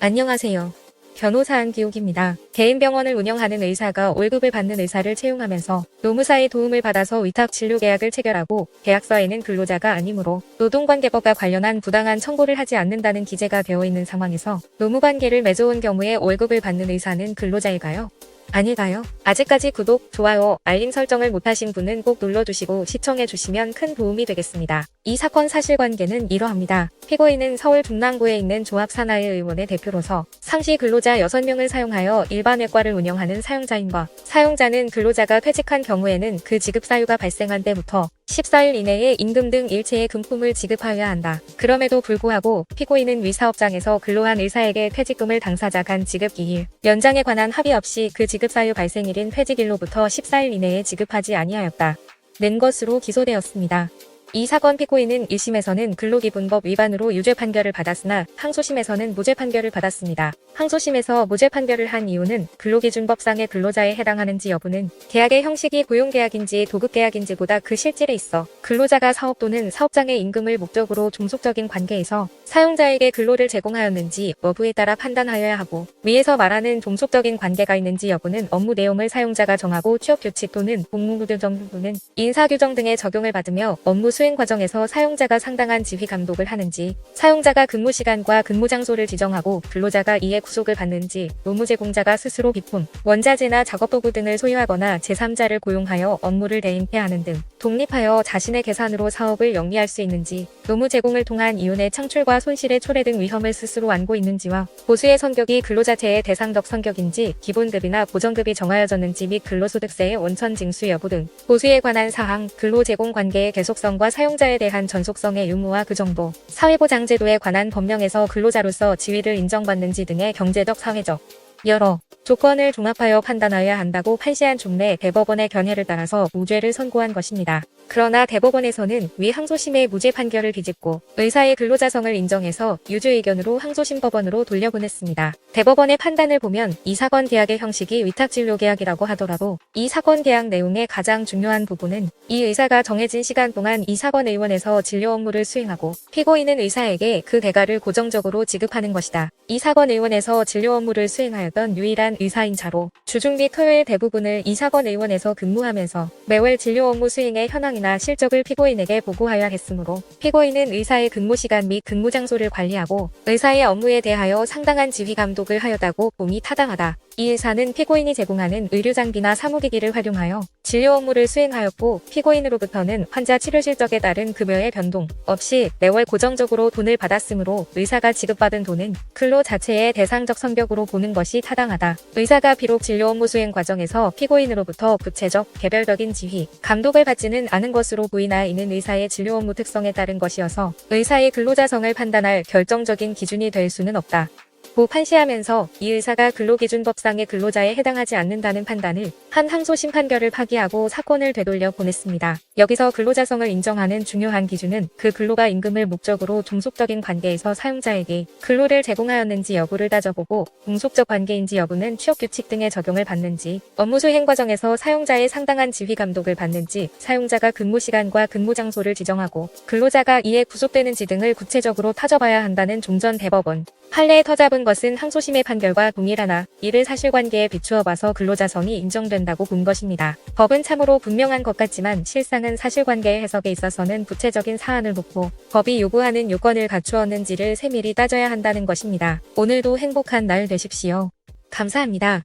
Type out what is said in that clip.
안녕하세요. 변호사 안기욱입니다. 개인 병원을 운영하는 의사가 월급을 받는 의사를 채용하면서 노무사의 도움을 받아서 위탁 진료 계약을 체결하고 계약서에는 근로자가 아니므로 노동관계법과 관련한 부당한 청구를 하지 않는다는 기재가 되어 있는 상황에서 노무관계를 맺어온 경우에 월급을 받는 의사는 근로자일까요? 아닐까요? 아직까지 구독, 좋아요, 알림 설정을 못하신 분은 꼭 눌러주시고 시청해주시면 큰 도움이 되겠습니다. 이 사건 사실관계는 이러합니다. 피고인은 서울 중랑구에 있는 조합사나이의원의 대표로서 상시 근로자 6명을 사용하여 일반외과를 운영하는 사용자인과 사용자는 근로자가 퇴직한 경우에는 그 지급 사유가 발생한 때부터 14일 이내에 임금 등 일체의 금품을 지급하여야 한다. 그럼에도 불구하고 피고인은 위 사업장에서 근로한 의사에게 퇴직금을 당사자 간 지급 기일, 연장에 관한 합의 없이 그 지급 사유 발생일인 퇴직일로부터 14일 이내에 지급하지 아니하였다. 는 것으로 기소되었습니다. 이 사건 피고인은 1심에서는 근로기본법 위반으로 유죄 판결을 받았으나 항소심에서는 무죄 판결을 받았습니다. 항소심에서 무죄 판결을 한 이유는 근로기준법상의 근로자에 해당하는지 여부는 계약의 형식이 고용계약인지 도급계약인지보다 그 실질에 있어 근로자가 사업 또는 사업장의 임금을 목적으로 종속적인 관계에서 사용자에게 근로를 제공하였는지 여부에 따라 판단하여야 하고, 위에서 말하는 종속적인 관계가 있는지 여부는 업무 내용을 사용자가 정하고 취업규칙 또는 복무규정 또는 인사규정 등의 적용을 받으며 업무 수행 과정에서 사용자가 상당한 지휘 감독을 하는지, 사용자가 근무 시간과 근무 장소를 지정하고 근로자가 이에 구속을 받는지, 노무 제공자가 스스로 비품, 원자재나 작업도구 등을 소유하거나 제3자를 고용하여 업무를 대행해하는 등 독립하여 자신의 계산으로 사업을 영위할 수 있는지, 노무 제공을 통한 이윤의 창출과 손실의 초래 등 위험을 스스로 안고 있는지와 보수의 성격이 근로자체의 대상적 성격인지, 기본급이나 보정급이 정하여졌는지 및 근로소득세의 원천 징수 여부 등 보수에 관한 사항, 근로 제공 관계의 계속성과 사용자에 대한 전속성의 유무와 그 정도, 사회보장제도에 관한 법령에서 근로자로서 지위를 인정받는지 등의 경제적, 사회적 여러 조건을 종합하여 판단하여야 한다고 판시한 중내 대법원의 견해를 따라서 무죄를 선고한 것입니다. 그러나 대법원에서는 위 항소심의 무죄 판결을 뒤집고 의사의 근로자성을 인정해서 유죄 의견으로 항소심 법원으로 돌려보냈습니다. 대법원의 판단을 보면 이 사건 계약의 형식이 위탁진료계약이라고 하더라도 이 사건 계약 내용의 가장 중요한 부분은 이 의사가 정해진 시간 동안 이 사건 의원에서 진료 업무를 수행하고 피고인은 의사에게 그 대가를 고정적으로 지급하는 것이다. 이 사건 의원에서 진료 업무를 수행하였던 유일한 의사인 자로 주중 및 토요일 대부분을 이 사건 의원에서 근무하면서 매월 진료 업무 수행의 현황이나 실적을 피고인에게 보고하여야 했으므로 피고인은 의사의 근무 시간 및 근무 장소를 관리하고 의사의 업무에 대하여 상당한 지휘 감독을 하였다고 봄이 타당하다. 이 의사는 피고인이 제공하는 의료장비나 사무기기를 활용하여 진료 업무를 수행하였고, 피고인으로부터는 환자 치료 실적에 따른 급여의 변동 없이 매월 고정적으로 돈을 받았으므로 의사가 지급받은 돈은 근로 자체의 대상적 성격으로 보는 것이 타당하다. 의사가 비록 진료 업무 수행 과정에서 피고인으로부터 구체적, 개별적인 지휘, 감독을 받지는 않은 것으로 보이나 이는 의사의 진료 업무 특성에 따른 것이어서 의사의 근로자성을 판단할 결정적인 기준이 될 수는 없다. 고 판시하면서 이 의사가 근로기준법상의 근로자에 해당하지 않는다는 판단을 한 항소심 판결을 파기하고 사건을 되돌려 보냈습니다. 여기서 근로자성을 인정하는 중요한 기준은 그 근로가 임금을 목적으로 종속적인 관계에서 사용자에게 근로를 제공하였는지 여부를 따져보고, 종속적 관계인지 여부는 취업규칙 등의 적용을 받는지, 업무 수행 과정에서 사용자의 상당한 지휘 감독을 받는지, 사용자가 근무 시간과 근무 장소를 지정하고 근로자가 이에 구속되는지 등을 구체적으로 따져봐야 한다는 종전 대법원 판례에 터잡은 것은 항소심의 판결과 동일하나 이를 사실관계에 비추어 봐서 근로자성이 인정된다고 본 것입니다. 법은 참으로 분명한 것 같지만 실상은 사실관계의 해석에 있어서는 구체적인 사안을 놓고 법이 요구하는 요건을 갖추었는지를 세밀히 따져야 한다는 것입니다. 오늘도 행복한 날 되십시오. 감사합니다.